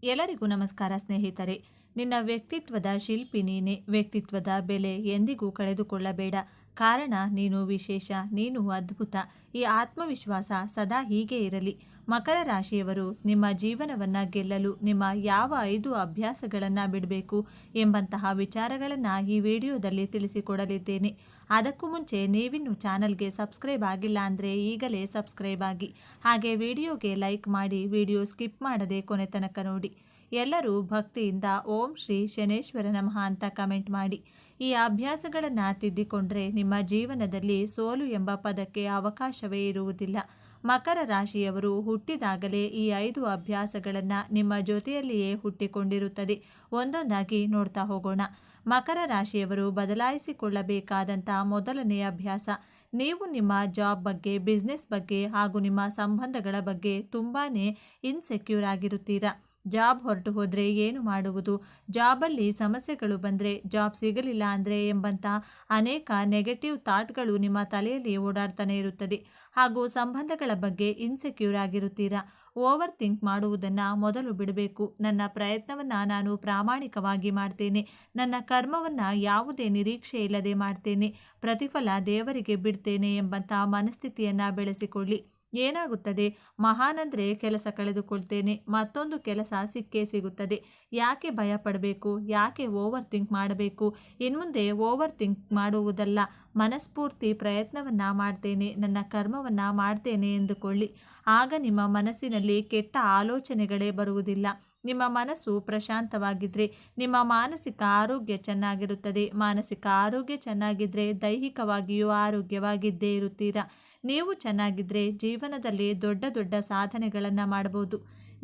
ಎಲ್ಲರಿಗೂ ನಮಸ್ಕಾರ ಸ್ನೇಹಿತರೆ. ನಿನ್ನ ವ್ಯಕ್ತಿತ್ವದ ಶಿಲ್ಪಿ ನೀನೆ. ವ್ಯಕ್ತಿತ್ವದ ಬೆಲೆ ಎಂದಿಗೂ ಕಳೆದುಕೊಳ್ಳಬೇಡ. ಕಾರಣ ನೀನು ವಿಶೇಷ, ನೀನು ಅದ್ಭುತ. ಈ ಆತ್ಮವಿಶ್ವಾಸ ಸದಾ ಹೀಗೆ ಇರಲಿ. ಮಕರ ರಾಶಿಯವರು ನಿಮ್ಮ ಜೀವನವನ್ನು ಗೆಲ್ಲಲು ನಿಮ್ಮ ಯಾವ 5 ಅಭ್ಯಾಸಗಳನ್ನು ಬಿಡಬೇಕು ಎಂಬಂತಹ ವಿಚಾರಗಳನ್ನು ಈ ವಿಡಿಯೋದಲ್ಲಿ ತಿಳಿಸಿಕೊಡಲಿದ್ದೇನೆ. ಅದಕ್ಕೂ ಮುಂಚೆ ನೀವಿನ್ನು ಚಾನಲ್ಗೆ ಸಬ್ಸ್ಕ್ರೈಬ್ ಆಗಿಲ್ಲ ಅಂದರೆ ಈಗಲೇ ಸಬ್ಸ್ಕ್ರೈಬ್ ಆಗಿ, ಹಾಗೆ ವಿಡಿಯೋಗೆ ಲೈಕ್ ಮಾಡಿ, ವಿಡಿಯೋ ಸ್ಕಿಪ್ ಮಾಡದೆ ಕೊನೆ ತನಕ ನೋಡಿ. ಎಲ್ಲರೂ ಭಕ್ತಿಯಿಂದ ಓಂ ಶ್ರೀ ಶನೇಶ್ವರ ನಮಃ ಅಂತ ಕಮೆಂಟ್ ಮಾಡಿ. ಈ ಅಭ್ಯಾಸಗಳನ್ನು ತಿದ್ದಿಕೊಂಡ್ರೆ ನಿಮ್ಮ ಜೀವನದಲ್ಲಿ ಸೋಲು ಎಂಬ ಪದಕ್ಕೆ ಅವಕಾಶವೇ ಇರುವುದಿಲ್ಲ. ಮಕರ ರಾಶಿಯವರು ಹುಟ್ಟಿದಾಗಲೇ ಈ 5 ಅಭ್ಯಾಸಗಳನ್ನು ನಿಮ್ಮ ಜೊತೆಯಲ್ಲಿಯೇ ಹುಟ್ಟಿಕೊಂಡಿರುತ್ತದೆ. ಒಂದೊಂದಾಗಿ ನೋಡ್ತಾ ಹೋಗೋಣ. ಮಕರ ರಾಶಿಯವರು ಬದಲಾಯಿಸಿಕೊಳ್ಳಬೇಕಾದಂಥ ಮೊದಲನೆಯ ಅಭ್ಯಾಸ, ನೀವು ನಿಮ್ಮ ಜಾಬ್ ಬಗ್ಗೆ, ಬಿಸ್ನೆಸ್ ಬಗ್ಗೆ ಹಾಗೂ ನಿಮ್ಮ ಸಂಬಂಧಗಳ ಬಗ್ಗೆ ತುಂಬಾ ಇನ್ಸೆಕ್ಯೂರ್ ಆಗಿರುತ್ತೀರಾ. ಜಾಬ್ ಹೊರಟು ಹೋದರೆ ಏನು ಮಾಡುವುದು, ಜಾಬಲ್ಲಿ ಸಮಸ್ಯೆಗಳು ಬಂದರೆ, ಜಾಬ್ ಸಿಗಲಿಲ್ಲ ಅಂದರೆ ಎಂಬಂಥ ಅನೇಕ ನೆಗೆಟಿವ್ ಥಾಟ್ಗಳು ನಿಮ್ಮ ತಲೆಯಲ್ಲಿ ಓಡಾಡ್ತಾನೆ ಇರುತ್ತದೆ. ಹಾಗೂ ಸಂಬಂಧಗಳ ಬಗ್ಗೆ ಇನ್ಸೆಕ್ಯೂರ್ ಆಗಿರುತ್ತೀರಾ. ಓವರ್ ಥಿಂಕ್ ಮಾಡುವುದನ್ನು ಮೊದಲು ಬಿಡಬೇಕು. ನನ್ನ ಪ್ರಯತ್ನವನ್ನು ನಾನು ಪ್ರಾಮಾಣಿಕವಾಗಿ ಮಾಡ್ತೇನೆ, ನನ್ನ ಕರ್ಮವನ್ನು ಯಾವುದೇ ನಿರೀಕ್ಷೆ ಇಲ್ಲದೆ ಮಾಡ್ತೇನೆ, ಪ್ರತಿಫಲ ದೇವರಿಗೆ ಬಿಡ್ತೇನೆ ಎಂಬಂಥ ಮನಸ್ಥಿತಿಯನ್ನು ಬೆಳೆಸಿಕೊಳ್ಳಿ. ಏನಾಗುತ್ತದೆ, ಮಹಾನಂದರೆ ಕೆಲಸ ಕಳೆದುಕೊಳ್ತೇನೆ, ಮತ್ತೊಂದು ಕೆಲಸ ಸಿಕ್ಕೇ ಸಿಗುತ್ತದೆ. ಯಾಕೆ ಭಯ ಪಡಬೇಕು, ಯಾಕೆ ಓವರ್ ಥಿಂಕ್ ಮಾಡಬೇಕು? ಇನ್ಮುಂದೆ ಓವರ್ ಥಿಂಕ್ ಮಾಡುವುದಲ್ಲ, ಮನಸ್ಫೂರ್ತಿ ಪ್ರಯತ್ನವನ್ನು ಮಾಡ್ತೇನೆ, ನನ್ನ ಕರ್ಮವನ್ನು ಮಾಡ್ತೇನೆ ಎಂದುಕೊಳ್ಳಿ. ಆಗ ನಿಮ್ಮ ಮನಸ್ಸಿನಲ್ಲಿ ಕೆಟ್ಟ ಆಲೋಚನೆಗಳೇ ಬರುವುದಿಲ್ಲ. ನಿಮ್ಮ ಮನಸ್ಸು ಪ್ರಶಾಂತವಾಗಿದ್ದರೆ ನಿಮ್ಮ ಮಾನಸಿಕ ಆರೋಗ್ಯ ಚೆನ್ನಾಗಿರುತ್ತದೆ. ಮಾನಸಿಕ ಆರೋಗ್ಯ ಚೆನ್ನಾಗಿದ್ದರೆ ದೈಹಿಕವಾಗಿಯೂ ಆರೋಗ್ಯವಾಗಿದ್ದೇ ಇರುತ್ತೀರಾ. ನೀವು ಚೆನ್ನಾಗಿದ್ದರೆ ಜೀವನದಲ್ಲಿ ದೊಡ್ಡ ದೊಡ್ಡ ಸಾಧನೆಗಳನ್ನು ಮಾಡಬಹುದು,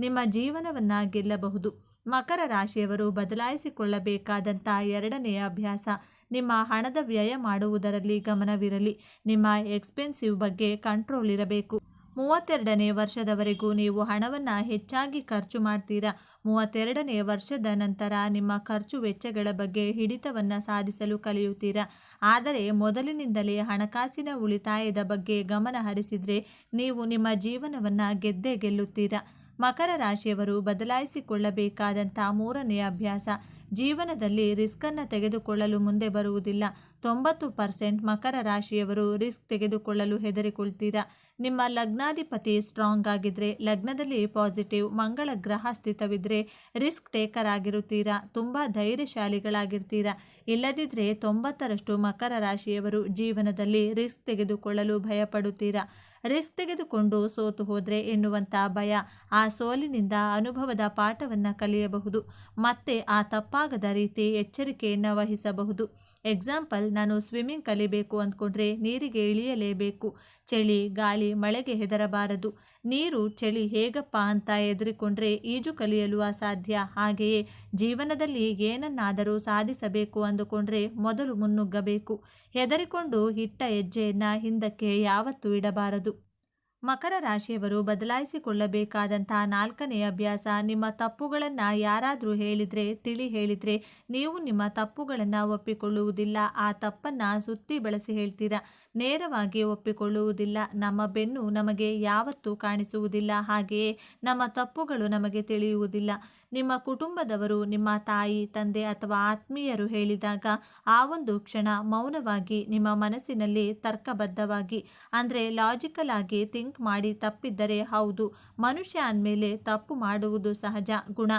ನಿಮ್ಮ ಜೀವನವನ್ನು ಗೆಲ್ಲಬಹುದು. ಮಕರ ರಾಶಿಯವರು ಬದಲಾಯಿಸಿಕೊಳ್ಳಬೇಕಾದಂಥ ಎರಡನೆಯ ಅಭ್ಯಾಸ, ನಿಮ್ಮ ಹಣದ ವ್ಯಯ ಮಾಡುವುದರಲ್ಲಿ ಗಮನವಿರಲಿ. ನಿಮ್ಮ ಎಕ್ಸ್ಪೆನ್ಸಿವ್ ಬಗ್ಗೆ ಕಂಟ್ರೋಲ್ ಇರಬೇಕು. 32ನೇ ವರ್ಷದವರೆಗೂ ನೀವು ಹಣವನ್ನು ಹೆಚ್ಚಾಗಿ ಖರ್ಚು ಮಾಡ್ತೀರಾ. 32ನೇ ವರ್ಷದ ನಂತರ ನಿಮ್ಮ ಖರ್ಚು ವೆಚ್ಚಗಳ ಬಗ್ಗೆ ಹಿಡಿತವನ್ನು ಸಾಧಿಸಲು ಕಲಿಯುತ್ತೀರಾ. ಆದರೆ ಮೊದಲಿನಿಂದಲೇ ಹಣಕಾಸಿನ ಉಳಿತಾಯದ ಬಗ್ಗೆ ಗಮನ ಹರಿಸಿದರೆ ನೀವು ನಿಮ್ಮ ಜೀವನವನ್ನು ಗೆದ್ದೇ ಗೆಲ್ಲುತ್ತೀರಾ. ಮಕರ ರಾಶಿಯವರು ಬದಲಾಯಿಸಿಕೊಳ್ಳಬೇಕಾದಂಥ ಮೂರನೆಯ ಅಭ್ಯಾಸ, ಜೀವನದಲ್ಲಿ ರಿಸ್ಕನ್ನು ತೆಗೆದುಕೊಳ್ಳಲು ಮುಂದೆ ಬರುವುದಿಲ್ಲ. 90% ಮಕರ ರಾಶಿಯವರು ರಿಸ್ಕ್ ತೆಗೆದುಕೊಳ್ಳಲು ಹೆದರಿಕೊಳ್ತೀರಾ. ನಿಮ್ಮ ಲಗ್ನಾಧಿಪತಿ ಸ್ಟ್ರಾಂಗ್ ಆಗಿದ್ದರೆ, ಲಗ್ನದಲ್ಲಿ ಪಾಸಿಟಿವ್ ಮಂಗಳ ಗ್ರಹ ಸ್ಥಿತವಿದ್ದರೆ ರಿಸ್ಕ್ ಟೇಕರ್ ಆಗಿರುತ್ತೀರಾ. ತುಂಬ ಧೈರ್ಯಶಾಲಿಗಳಾಗಿರ್ತೀರಾ. ಇಲ್ಲದಿದ್ದರೆ 90ರಷ್ಟು ಮಕರ ರಾಶಿಯವರು ಜೀವನದಲ್ಲಿ ರಿಸ್ಕ್ ತೆಗೆದುಕೊಳ್ಳಲು ಭಯಪಡುತ್ತೀರಾ. ರಿಸ್ಕ್ ತೆಗೆದುಕೊಂಡು ಸೋತು ಹೋದರೆ ಎನ್ನುವಂಥ ಭಯ, ಆ ಸೋಲಿನಿಂದ ಅನುಭವದ ಪಾಠವನ್ನು ಕಲಿಯಬಹುದು, ಮತ್ತೆ ಆ ತಪ್ಪಾಗದ ರೀತಿ ಎಚ್ಚರಿಕೆಯನ್ನು ವಹಿಸಬಹುದು. ಎಕ್ಸಾಂಪಲ್, ನಾನು ಸ್ವಿಮ್ಮಿಂಗ್ ಕಲಿಬೇಕು ಅಂದ್ಕೊಂಡ್ರೆ ನೀರಿಗೆ ಇಳಿಯಲೇಬೇಕು. ಚಳಿ, ಗಾಳಿ, ಮಳೆಗೆ ಹೆದರಬಾರದು. ನೀರು, ಚಳಿ ಹೇಗಪ್ಪ ಅಂತ ಹೆದರಿಕೊಂಡ್ರೆ ಈಜು ಕಲಿಯಲು ಅಸಾಧ್ಯ. ಹಾಗೆಯೇ ಜೀವನದಲ್ಲಿ ಏನನ್ನಾದರೂ ಸಾಧಿಸಬೇಕು ಅಂದುಕೊಂಡ್ರೆ ಮೊದಲು ಮುನ್ನುಗ್ಗಬೇಕು. ಹೆದರಿಕೊಂಡು ಇಟ್ಟ ಹೆಜ್ಜೆಯನ್ನು ಹಿಂದಕ್ಕೆ ಯಾವತ್ತೂ ಇಡಬಾರದು. ಮಕರ ರಾಶಿಯವರು ಬದಲಾಯಿಸಿಕೊಳ್ಳಬೇಕಾದಂಥ 4ನೇ ಅಭ್ಯಾಸ, ನಿಮ್ಮ ತಪ್ಪುಗಳನ್ನು ಯಾರಾದರೂ ಹೇಳಿದರೆ, ತಿಳಿ ಹೇಳಿದರೆ ನೀವು ನಿಮ್ಮ ತಪ್ಪುಗಳನ್ನು ಒಪ್ಪಿಕೊಳ್ಳುವುದಿಲ್ಲ. ಆ ತಪ್ಪನ್ನು ಸುತ್ತಿ ಬಳಸಿ ಹೇಳ್ತೀರಾ, ನೇರವಾಗಿ ಒಪ್ಪಿಕೊಳ್ಳುವುದಿಲ್ಲ. ನಮ್ಮ ಬೆನ್ನು ನಮಗೆ ಯಾವತ್ತೂ ಕಾಣಿಸುವುದಿಲ್ಲ, ಹಾಗೆಯೇ ನಮ್ಮ ತಪ್ಪುಗಳು ನಮಗೆ ತಿಳಿಯುವುದಿಲ್ಲ. ನಿಮ್ಮ ಕುಟುಂಬದವರು, ನಿಮ್ಮ ತಾಯಿ, ತಂದೆ ಅಥವಾ ಆತ್ಮೀಯರು ಹೇಳಿದಾಗ ಆ ಒಂದು ಕ್ಷಣ ಮೌನವಾಗಿ ನಿಮ್ಮ ಮನಸ್ಸಿನಲ್ಲಿ ತರ್ಕಬದ್ಧವಾಗಿ, ಅಂದರೆ ಲಾಜಿಕಲ್ ಆಗಿ ಥಿಂಕ್ ಮಾಡಿ, ತಪ್ಪಿದ್ದರೆ ಹೌದು, ಮನುಷ್ಯ ಅಂದಮೇಲೆ ತಪ್ಪು ಮಾಡುವುದು ಸಹಜ ಗುಣ,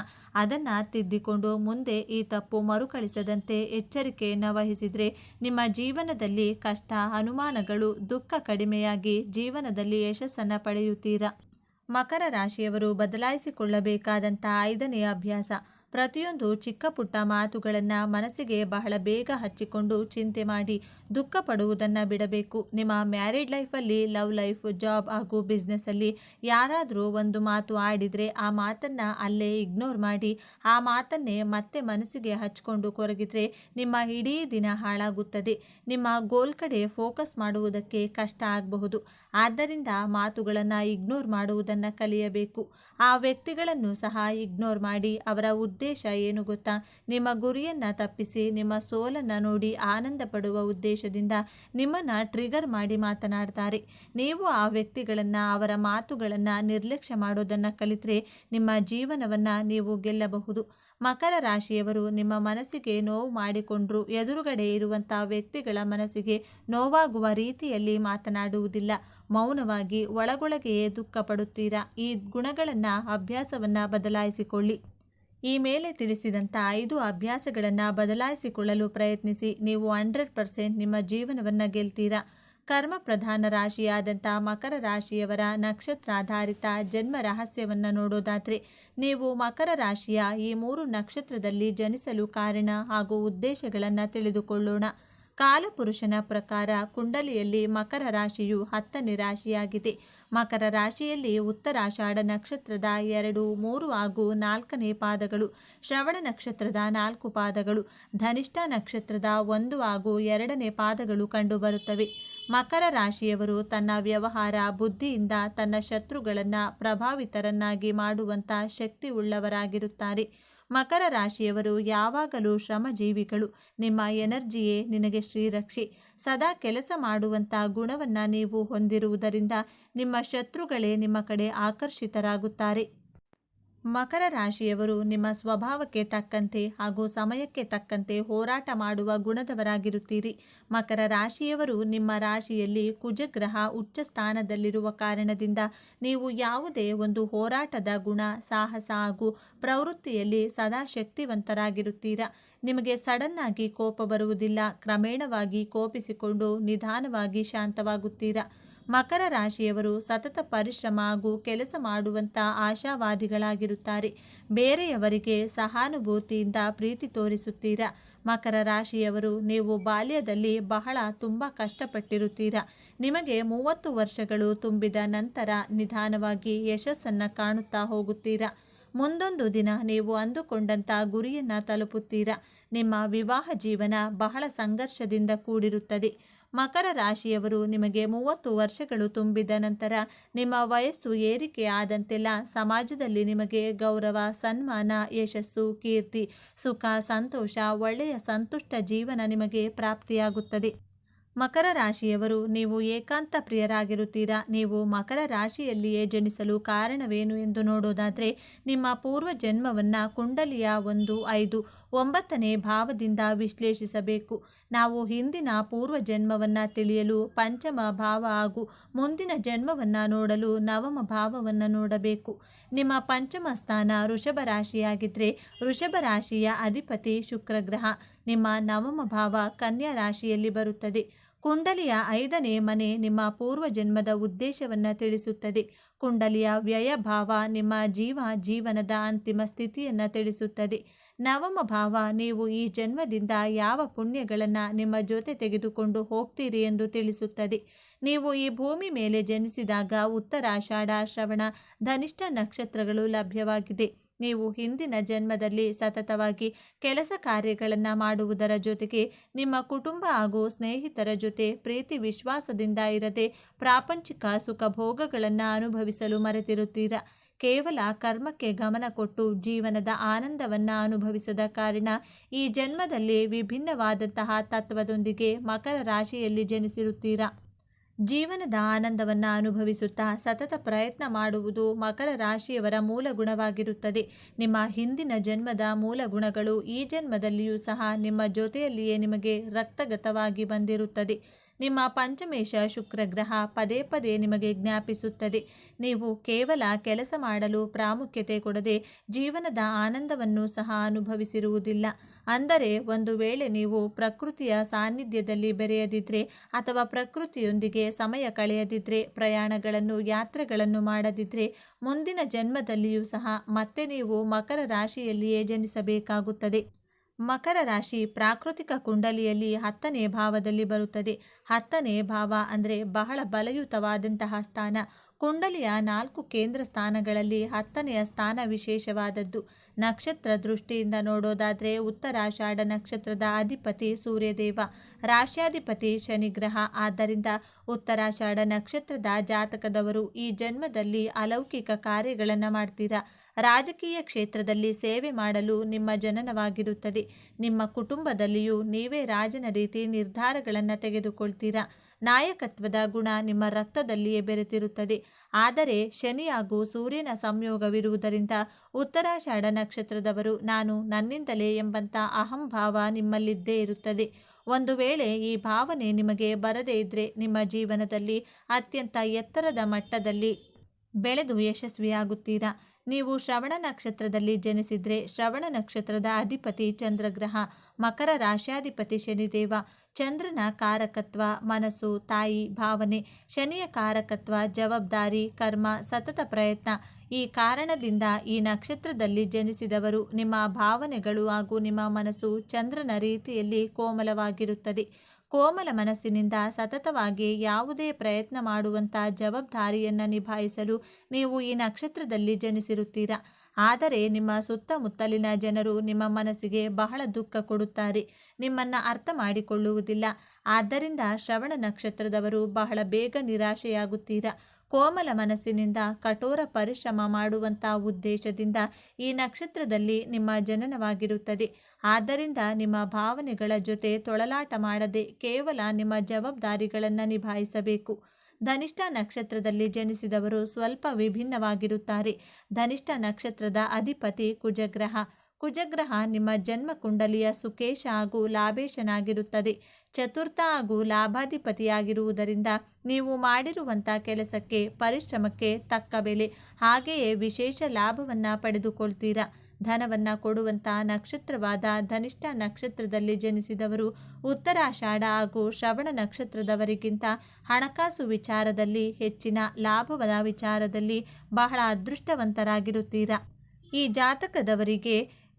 ಅದನ್ನು ತಿದ್ದಿಕೊಂಡು ಮುಂದೆ ಈ ತಪ್ಪು ಮರುಕಳಿಸದಂತೆ ಎಚ್ಚರಿಕೆಯನ್ನು ವಹಿಸಿದರೆ ನಿಮ್ಮ ಜೀವನದಲ್ಲಿ ಕಷ್ಟ, ಅನುಮಾನಗಳು, ದುಃಖ ಕಡಿಮೆಯಾಗಿ ಜೀವನದಲ್ಲಿ ಯಶಸ್ಸನ್ನು ಪಡೆಯುತ್ತೀರಾ. ಮಕರ ರಾಶಿಯವರು ಬದಲಾಯಿಸಿಕೊಳ್ಳಬೇಕಾದಂಥ 5ನೇ ಅಭ್ಯಾಸ, ಪ್ರತಿಯೊಂದು ಚಿಕ್ಕ ಪುಟ್ಟ ಮಾತುಗಳನ್ನು ಮನಸ್ಸಿಗೆ ಬಹಳ ಬೇಗ ಹಚ್ಚಿಕೊಂಡು ಚಿಂತೆ ಮಾಡಿ ದುಃಖ ಪಡುವುದನ್ನು ಬಿಡಬೇಕು. ನಿಮ್ಮ ಮ್ಯಾರಿಡ್ ಲೈಫಲ್ಲಿ, ಲವ್ ಲೈಫ್, ಜಾಬ್ ಹಾಗೂ ಬಿಸ್ನೆಸ್ಸಲ್ಲಿ ಯಾರಾದರೂ ಒಂದು ಮಾತು ಆಡಿದರೆ ಆ ಮಾತನ್ನು ಅಲ್ಲೇ ಇಗ್ನೋರ್ ಮಾಡಿ ಆ ಮಾತನ್ನೇ ಮತ್ತೆ ಮನಸ್ಸಿಗೆ ಹಚ್ಕೊಂಡು ಕೊರಗಿದ್ರೆ ನಿಮ್ಮ ಇಡೀ ದಿನ ಹಾಳಾಗುತ್ತದೆ. ನಿಮ್ಮ ಗೋಲ್ ಕಡೆ ಫೋಕಸ್ ಮಾಡುವುದಕ್ಕೆ ಕಷ್ಟ ಆಗಬಹುದು. ಆದ್ದರಿಂದ ಮಾತುಗಳನ್ನು ಇಗ್ನೋರ್ ಮಾಡುವುದನ್ನು ಕಲಿಯಬೇಕು. ಆ ವ್ಯಕ್ತಿಗಳನ್ನು ಸಹ ಇಗ್ನೋರ್ ಮಾಡಿ ಅವರ ಉದ್ದೇಶ ಏನು ಗೊತ್ತಾ? ನಿಮ್ಮ ಗುರಿಯನ್ನು ತಪ್ಪಿಸಿ ನಿಮ್ಮ ಸೋಲನ್ನು ನೋಡಿ ಆನಂದ ಪಡುವ ಉದ್ದೇಶದಿಂದ ನಿಮ್ಮನ್ನು ಟ್ರಿಗರ್ ಮಾಡಿ ಮಾತನಾಡ್ತಾರೆ. ನೀವು ಆ ವ್ಯಕ್ತಿಗಳನ್ನು, ಅವರ ಮಾತುಗಳನ್ನು ನಿರ್ಲಕ್ಷ್ಯ ಮಾಡೋದನ್ನು ಕಲಿತರೆ ನಿಮ್ಮ ಜೀವನವನ್ನು ನೀವು ಗೆಲ್ಲಬಹುದು. ಮಕರ ರಾಶಿಯವರು ನಿಮ್ಮ ಮನಸ್ಸಿಗೆ ನೋವು ಮಾಡಿಕೊಂಡ್ರೂ ಎದುರುಗಡೆ ಇರುವಂಥ ವ್ಯಕ್ತಿಗಳ ಮನಸ್ಸಿಗೆ ನೋವಾಗುವ ರೀತಿಯಲ್ಲಿ ಮಾತನಾಡುವುದಿಲ್ಲ. ಮೌನವಾಗಿ ಒಳಗೊಳಗೆಯೇ ದುಃಖ ಪಡುತ್ತೀರಾ. ಈ ಗುಣಗಳನ್ನು, ಅಭ್ಯಾಸವನ್ನು ಬದಲಾಯಿಸಿಕೊಳ್ಳಿ. ಈ ಮೇಲೆ ತಿಳಿಸಿದಂಥ 5 ಅಭ್ಯಾಸಗಳನ್ನು ಬದಲಾಯಿಸಿಕೊಳ್ಳಲು ಪ್ರಯತ್ನಿಸಿ. ನೀವು 100% ನಿಮ್ಮ ಜೀವನವನ್ನು ಗೆಲ್ತೀರಾ. ಕರ್ಮ ಪ್ರಧಾನ ರಾಶಿಯಾದಂಥ ಮಕರ ರಾಶಿಯವರ ನಕ್ಷತ್ರಾಧಾರಿತ ಜನ್ಮ ರಹಸ್ಯವನ್ನು ನೋಡೋದಾದರೆ, ನೀವು ಮಕರ ರಾಶಿಯ ಈ 3 ನಕ್ಷತ್ರದಲ್ಲಿ ಜನಿಸಲು ಕಾರಣ ಹಾಗೂ ಉದ್ದೇಶಗಳನ್ನು ತಿಳಿದುಕೊಳ್ಳೋಣ. ಕಾಲಪುರುಷನ ಪ್ರಕಾರ ಕುಂಡಲಿಯಲ್ಲಿ ಮಕರ ರಾಶಿಯು 10ನೇ ರಾಶಿಯಾಗಿದೆ. ಮಕರ ರಾಶಿಯಲ್ಲಿ ಉತ್ತರಾಷಾಢ ನಕ್ಷತ್ರದ 2, 3 ಹಾಗೂ 4ನೇ ಪಾದಗಳು, ಶ್ರವಣ ನಕ್ಷತ್ರದ 4 ಪಾದಗಳು, ಧನಿಷ್ಠ ನಕ್ಷತ್ರದ 1 ಹಾಗೂ 2ನೇ ಪಾದಗಳು ಕಂಡುಬರುತ್ತವೆ. ಮಕರ ರಾಶಿಯವರು ತನ್ನ ವ್ಯವಹಾರ ಬುದ್ಧಿಯಿಂದ ತನ್ನ ಶತ್ರುಗಳನ್ನು ಪ್ರಭಾವಿತರನ್ನಾಗಿ ಮಾಡುವಂಥ ಶಕ್ತಿ ಉಳ್ಳವರಾಗಿರುತ್ತಾರೆ. ಮಕರ ರಾಶಿಯವರು ಯಾವಾಗಲೂ ಶ್ರಮಜೀವಿಗಳು. ನಿಮ್ಮ ಎನರ್ಜಿಯೇ ನಿನಗೆ ಶ್ರೀರಕ್ಷೆ. ಸದಾ ಕೆಲಸ ಮಾಡುವಂಥ ಗುಣವನ್ನು ನೀವು ಹೊಂದಿರುವುದರಿಂದ ನಿಮ್ಮ ಶತ್ರುಗಳೇ ನಿಮ್ಮ ಕಡೆ ಆಕರ್ಷಿತರಾಗುತ್ತಾರೆ. ಮಕರ ರಾಶಿಯವರು ನಿಮ್ಮ ಸ್ವಭಾವಕ್ಕೆ ತಕ್ಕಂತೆ ಹಾಗೂ ಸಮಯಕ್ಕೆ ತಕ್ಕಂತೆ ಹೋರಾಟ ಮಾಡುವ ಗುಣದವರಾಗಿರುತ್ತೀರಿ. ಮಕರ ರಾಶಿಯವರು ನಿಮ್ಮ ರಾಶಿಯಲ್ಲಿ ಕುಜಗ್ರಹ ಉಚ್ಚ ಸ್ಥಾನದಲ್ಲಿರುವ ಕಾರಣದಿಂದ ನೀವು ಯಾವುದೇ ಒಂದು ಹೋರಾಟದ ಗುಣ, ಸಾಹಸ ಹಾಗೂ ಪ್ರವೃತ್ತಿಯಲ್ಲಿ ಸದಾ ಶಕ್ತಿವಂತರಾಗಿರುತ್ತೀರಾ. ನಿಮಗೆ ಸಡನ್ನಾಗಿ ಕೋಪ ಬರುವುದಿಲ್ಲ. ಕ್ರಮೇಣವಾಗಿ ಕೋಪಿಸಿಕೊಂಡು ನಿಧಾನವಾಗಿ ಶಾಂತವಾಗುತ್ತೀರಾ. ಮಕರ ರಾಶಿಯವರು ಸತತ ಪರಿಶ್ರಮ ಹಾಗೂ ಕೆಲಸ ಮಾಡುವಂಥ ಆಶಾವಾದಿಗಳಾಗಿರುತ್ತಾರೆ. ಬೇರೆಯವರಿಗೆ ಸಹಾನುಭೂತಿಯಿಂದ ಪ್ರೀತಿ ತೋರಿಸುತ್ತೀರಾ. ಮಕರ ರಾಶಿಯವರು ನೀವು ಬಾಲ್ಯದಲ್ಲಿ ತುಂಬ ಕಷ್ಟಪಟ್ಟಿರುತ್ತೀರಾ. ನಿಮಗೆ 30 ವರ್ಷಗಳು ತುಂಬಿದ ನಂತರ ನಿಧಾನವಾಗಿ ಯಶಸ್ಸನ್ನು ಕಾಣುತ್ತಾ ಹೋಗುತ್ತೀರಾ. ಮುಂದೊಂದು ದಿನ ನೀವು ಅಂದುಕೊಂಡಂಥ ಗುರಿಯನ್ನು ತಲುಪುತ್ತೀರಾ. ನಿಮ್ಮ ವಿವಾಹ ಜೀವನ ಬಹಳ ಸಂಘರ್ಷದಿಂದ ಕೂಡಿರುತ್ತದೆ. ಮಕರ ರಾಶಿಯವರು ನಿಮಗೆ 30 ವರ್ಷಗಳು ತುಂಬಿದ ನಂತರ ನಿಮ್ಮ ವಯಸ್ಸು ಏರಿಕೆ ಆದಂತೆಲ್ಲ ಸಮಾಜದಲ್ಲಿ ನಿಮಗೆ ಗೌರವ, ಸನ್ಮಾನ, ಯಶಸ್ಸು, ಕೀರ್ತಿ, ಸುಖ, ಸಂತೋಷ, ಒಳ್ಳೆಯ ಸಂತುಷ್ಟ ಜೀವನ ನಿಮಗೆ ಪ್ರಾಪ್ತಿಯಾಗುತ್ತದೆ. ಮಕರ ರಾಶಿಯವರು ನೀವು ಏಕಾಂತ ಪ್ರಿಯರಾಗಿರುತ್ತೀರಾ. ನೀವು ಮಕರ ರಾಶಿಯಲ್ಲಿಯೇ ಜನಿಸಲು ಕಾರಣವೇನು ಎಂದು ನೋಡೋದಾದರೆ, ನಿಮ್ಮ ಪೂರ್ವ ಜನ್ಮವನ್ನು ಕುಂಡಲಿಯ 1, 5, 9ನೇ ಭಾವದಿಂದ ವಿಶ್ಲೇಷಿಸಬೇಕು. ನಾವು ಹಿಂದಿನ ಪೂರ್ವ ಜನ್ಮವನ್ನು ತಿಳಿಯಲು ಪಂಚಮ ಭಾವ ಹಾಗೂ ಮುಂದಿನ ಜನ್ಮವನ್ನು ನೋಡಲು 9ಮ ಭಾವವನ್ನು ನೋಡಬೇಕು. ನಿಮ್ಮ ಪಂಚಮ ಸ್ಥಾನ ವೃಷಭ ರಾಶಿಯಾಗಿದ್ದರೆ ವೃಷಭ ರಾಶಿಯ ಅಧಿಪತಿ ಶುಕ್ರಗ್ರಹ. ನಿಮ್ಮ 9ಮ ಭಾವ ಕನ್ಯಾ ರಾಶಿಯಲ್ಲಿ ಬರುತ್ತದೆ. ಕುಂಡಲಿಯ 5ನೇ ಮನೆ ನಿಮ್ಮ ಪೂರ್ವ ಜನ್ಮದ ಉದ್ದೇಶವನ್ನು ತಿಳಿಸುತ್ತದೆ. ಕುಂಡಲಿಯ ವ್ಯಯ ಭಾವ ನಿಮ್ಮ ಜೀವನದ ಅಂತಿಮ ಸ್ಥಿತಿಯನ್ನು ತಿಳಿಸುತ್ತದೆ. 9ಮ ಭಾವ ನೀವು ಈ ಜನ್ಮದಿಂದ ಯಾವ ಪುಣ್ಯಗಳನ್ನು ನಿಮ್ಮ ಜೊತೆ ತೆಗೆದುಕೊಂಡು ಹೋಗ್ತೀರಿ ಎಂದು ತಿಳಿಸುತ್ತದೆ. ನೀವು ಈ ಭೂಮಿ ಮೇಲೆ ಜನಿಸಿದಾಗ ಉತ್ತರಾಷಾಢ, ಶ್ರವಣ, ಧನಿಷ್ಠ ನಕ್ಷತ್ರಗಳು ಲಭ್ಯವಾಗಿದೆ. ನೀವು ಹಿಂದಿನ ಜನ್ಮದಲ್ಲಿ ಸತತವಾಗಿ ಕೆಲಸ ಕಾರ್ಯಗಳನ್ನು ಮಾಡುವುದರ ಜೊತೆಗೆ ನಿಮ್ಮ ಕುಟುಂಬ ಹಾಗೂ ಸ್ನೇಹಿತರ ಜೊತೆ ಪ್ರೀತಿ ವಿಶ್ವಾಸದಿಂದ ಇರದೆ ಪ್ರಾಪಂಚಿಕ ಸುಖ ಭೋಗಗಳನ್ನು ಅನುಭವಿಸಲು ಮರೆತಿರುತ್ತೀರಾ. ಕೇವಲ ಕರ್ಮಕ್ಕೆ ಗಮನ ಕೊಟ್ಟು ಜೀವನದ ಆನಂದವನ್ನು ಅನುಭವಿಸದ ಕಾರಣ ಈ ಜನ್ಮದಲ್ಲಿ ವಿಭಿನ್ನವಾದಂತಹ ತತ್ವದೊಂದಿಗೆ ಮಕರ ರಾಶಿಯಲ್ಲಿ ಜನಿಸಿರುತ್ತೀರಾ. ಜೀವನದ ಆನಂದವನ್ನು ಅನುಭವಿಸುತ್ತಾ ಸತತ ಪ್ರಯತ್ನ ಮಾಡುವುದು ಮಕರ ರಾಶಿಯವರ ಮೂಲ ಗುಣವಾಗಿರುತ್ತದೆ. ನಿಮ್ಮ ಹಿಂದಿನ ಜನ್ಮದ ಮೂಲ ಗುಣಗಳು ಈ ಜನ್ಮದಲ್ಲಿಯೂ ಸಹ ನಿಮ್ಮ ಜೊತೆಯಲ್ಲಿಯೇ ನಿಮಗೆ ರಕ್ತಗತವಾಗಿ ಬಂದಿರುತ್ತದೆ. ನಿಮ್ಮ ಪಂಚಮೇಶ ಶುಕ್ರಗ್ರಹ ಪದೇ ಪದೇ ನಿಮಗೆ ಜ್ಞಾಪಿಸುತ್ತದೆ. ನೀವು ಕೇವಲ ಕೆಲಸ ಮಾಡಲು ಪ್ರಾಮುಖ್ಯತೆ ಕೊಡದೆ ಜೀವನದ ಆನಂದವನ್ನು ಸಹ ಅನುಭವಿಸಿರುವುದಿಲ್ಲ. ಅಂದರೆ ಒಂದು ವೇಳೆ ನೀವು ಪ್ರಕೃತಿಯ ಸಾನ್ನಿಧ್ಯದಲ್ಲಿ ಬೆರೆಯದಿದ್ದರೆ ಅಥವಾ ಪ್ರಕೃತಿಯೊಂದಿಗೆ ಸಮಯ ಕಳೆಯದಿದ್ದರೆ, ಪ್ರಯಾಣಗಳನ್ನು, ಯಾತ್ರೆಗಳನ್ನು ಮಾಡದಿದ್ದರೆ ಮುಂದಿನ ಜನ್ಮದಲ್ಲಿಯೂ ಸಹ ಮತ್ತೆ ನೀವು ಮಕರ ರಾಶಿಯಲ್ಲಿಯೇ ಜನಿಸಬೇಕಾಗುತ್ತದೆ. ಮಕರ ರಾಶಿ ಪ್ರಾಕೃತಿಕ ಕುಂಡಲಿಯಲ್ಲಿ 10ನೇ ಭಾವದಲ್ಲಿ ಬರುತ್ತದೆ. 10ನೇ ಭಾವ ಅಂದರೆ ಬಹಳ ಬಲಯುತವಾದಂತಹ ಸ್ಥಾನ. ಕುಂಡಲಿಯ 4 ಕೇಂದ್ರ ಸ್ಥಾನಗಳಲ್ಲಿ 10ನೆಯ ಸ್ಥಾನ ವಿಶೇಷವಾದದ್ದು. ನಕ್ಷತ್ರ ದೃಷ್ಟಿಯಿಂದ ನೋಡೋದಾದರೆ ಉತ್ತರಾಷಾಢ ನಕ್ಷತ್ರದ ಅಧಿಪತಿ ಸೂರ್ಯದೇವ, ರಾಶ್ಯಾಧಿಪತಿ ಶನಿಗ್ರಹ. ಆದ್ದರಿಂದ ಉತ್ತರಾಷಾಢ ನಕ್ಷತ್ರದ ಜಾತಕದವರು ಈ ಜನ್ಮದಲ್ಲಿ ಅಲೌಕಿಕ ಕಾರ್ಯಗಳನ್ನು ಮಾಡ್ತೀರಾ. ರಾಜಕೀಯ ಕ್ಷೇತ್ರದಲ್ಲಿ ಸೇವೆ ಮಾಡಲು ನಿಮ್ಮ ಜನನವಾಗಿರುತ್ತದೆ. ನಿಮ್ಮ ಕುಟುಂಬದಲ್ಲಿಯೂ ನೀವೇ ರಾಜನ ರೀತಿ ನಿರ್ಧಾರಗಳನ್ನು ತೆಗೆದುಕೊಳ್ತೀರಾ. ನಾಯಕತ್ವದ ಗುಣ ನಿಮ್ಮ ರಕ್ತದಲ್ಲಿಯೇ ಬೆರೆತಿರುತ್ತದೆ. ಆದರೆ ಶನಿ ಹಾಗೂ ಸೂರ್ಯನ ಸಂಯೋಗವಿರುವುದರಿಂದ ಉತ್ತರಾಷಾಢ ನಕ್ಷತ್ರದವರು ನಾನು ನನ್ನಿಂದಲೇ ಎಂಬಂಥ ಅಹಂಭಾವ ನಿಮ್ಮಲ್ಲಿದ್ದೇ ಇರುತ್ತದೆ. ಒಂದು ವೇಳೆ ಈ ಭಾವನೆ ನಿಮಗೆ ಬರದೇ ಇದ್ದರೆ ನಿಮ್ಮ ಜೀವನದಲ್ಲಿ ಅತ್ಯಂತ ಎತ್ತರದ ಮಟ್ಟದಲ್ಲಿ ಬೆಳೆದು ಯಶಸ್ವಿಯಾಗುತ್ತೀರಾ. ನೀವು ಶ್ರವಣ ನಕ್ಷತ್ರದಲ್ಲಿ ಜನಿಸಿದರೆ ಶ್ರವಣ ನಕ್ಷತ್ರದ ಅಧಿಪತಿ ಚಂದ್ರಗ್ರಹ, ಮಕರ ರಾಶ್ಯಾಧಿಪತಿ ಶನಿದೇವ. ಚಂದ್ರನ ಕಾರಕತ್ವ ಮನಸ್ಸು, ತಾಯಿ, ಭಾವನೆ. ಶನಿಯ ಕಾರಕತ್ವ ಜವಾಬ್ದಾರಿ, ಕರ್ಮ, ಸತತ ಪ್ರಯತ್ನ. ಈ ಕಾರಣದಿಂದ ಈ ನಕ್ಷತ್ರದಲ್ಲಿ ಜನಿಸಿದವರು ನಿಮ್ಮ ಭಾವನೆಗಳು ಹಾಗೂ ನಿಮ್ಮ ಮನಸ್ಸು ಚಂದ್ರನ ರೀತಿಯಲ್ಲಿ ಕೋಮಲವಾಗಿರುತ್ತದೆ. ಕೋಮಲ ಮನಸ್ಸಿನಿಂದ ಸತತವಾಗಿ ಯಾವುದೇ ಪ್ರಯತ್ನ ಮಾಡುವಂಥ ಜವಾಬ್ದಾರಿಯನ್ನು ನಿಭಾಯಿಸಲು ನೀವು ಈ ನಕ್ಷತ್ರದಲ್ಲಿ ಜನಿಸಿರುತ್ತೀರಾ. ಆದರೆ ನಿಮ್ಮ ಸುತ್ತಮುತ್ತಲಿನ ಜನರು ನಿಮ್ಮ ಮನಸ್ಸಿಗೆ ಬಹಳ ದುಃಖ ಕೊಡುತ್ತಾರೆ, ನಿಮ್ಮನ್ನು ಅರ್ಥ ಮಾಡಿಕೊಳ್ಳುವುದಿಲ್ಲ. ಆದ್ದರಿಂದ ಶ್ರವಣ ನಕ್ಷತ್ರದವರು ಬಹಳ ಬೇಗ ನಿರಾಶೆಯಾಗುತ್ತೀರಾ. ಕೋಮಲ ಮನಸ್ಸಿನಿಂದ ಕಠೋರ ಪರಿಶ್ರಮ ಮಾಡುವಂಥ ಉದ್ದೇಶದಿಂದ ಈ ನಕ್ಷತ್ರದಲ್ಲಿ ನಿಮ್ಮ ಜನನವಾಗಿರುತ್ತದೆ. ಆದ್ದರಿಂದ ನಿಮ್ಮ ಭಾವನೆಗಳ ಜೊತೆ ತೊಳಲಾಟ ಮಾಡದೆ ಕೇವಲ ನಿಮ್ಮ ಜವಾಬ್ದಾರಿಗಳನ್ನು ನಿಭಾಯಿಸಬೇಕು. ಧನಿಷ್ಠ ನಕ್ಷತ್ರದಲ್ಲಿ ಜನಿಸಿದವರು ಸ್ವಲ್ಪ ವಿಭಿನ್ನವಾಗಿರುತ್ತಾರೆ. ಧನಿಷ್ಠ ನಕ್ಷತ್ರದ ಅಧಿಪತಿ ಕುಜಗ್ರಹ. ಕುಜಗ್ರಹ ನಿಮ್ಮ ಜನ್ಮ ಕುಂಡಲಿಯ ಸುಕೇಶ ಹಾಗೂ ಲಾಭೇಶನಾಗಿರುತ್ತದೆ. ಚತುರ್ಥ ಹಾಗೂ ಲಾಭಾಧಿಪತಿಯಾಗಿರುವುದರಿಂದ ನೀವು ಮಾಡಿರುವಂಥ ಕೆಲಸಕ್ಕೆ, ಪರಿಶ್ರಮಕ್ಕೆ ತಕ್ಕ ಬೆಲೆ, ಹಾಗೆಯೇ ವಿಶೇಷ ಲಾಭವನ್ನು ಪಡೆದುಕೊಳ್ತೀರಾ. ಧನವನ್ನು ಕೊಡುವಂಥ ನಕ್ಷತ್ರವಾದ ಧನಿಷ್ಠ ನಕ್ಷತ್ರದಲ್ಲಿ ಜನಿಸಿದವರು ಉತ್ತರಾಷಾಢ ಹಾಗೂ ಶ್ರವಣ ನಕ್ಷತ್ರದವರಿಗಿಂತ ಹಣಕಾಸು ವಿಚಾರದಲ್ಲಿ, ಹೆಚ್ಚಿನ ಲಾಭದ ವಿಚಾರದಲ್ಲಿ ಬಹಳ ಅದೃಷ್ಟವಂತರಾಗಿರುತ್ತೀರಾ. ಈ ಜಾತಕದವರಿಗೆ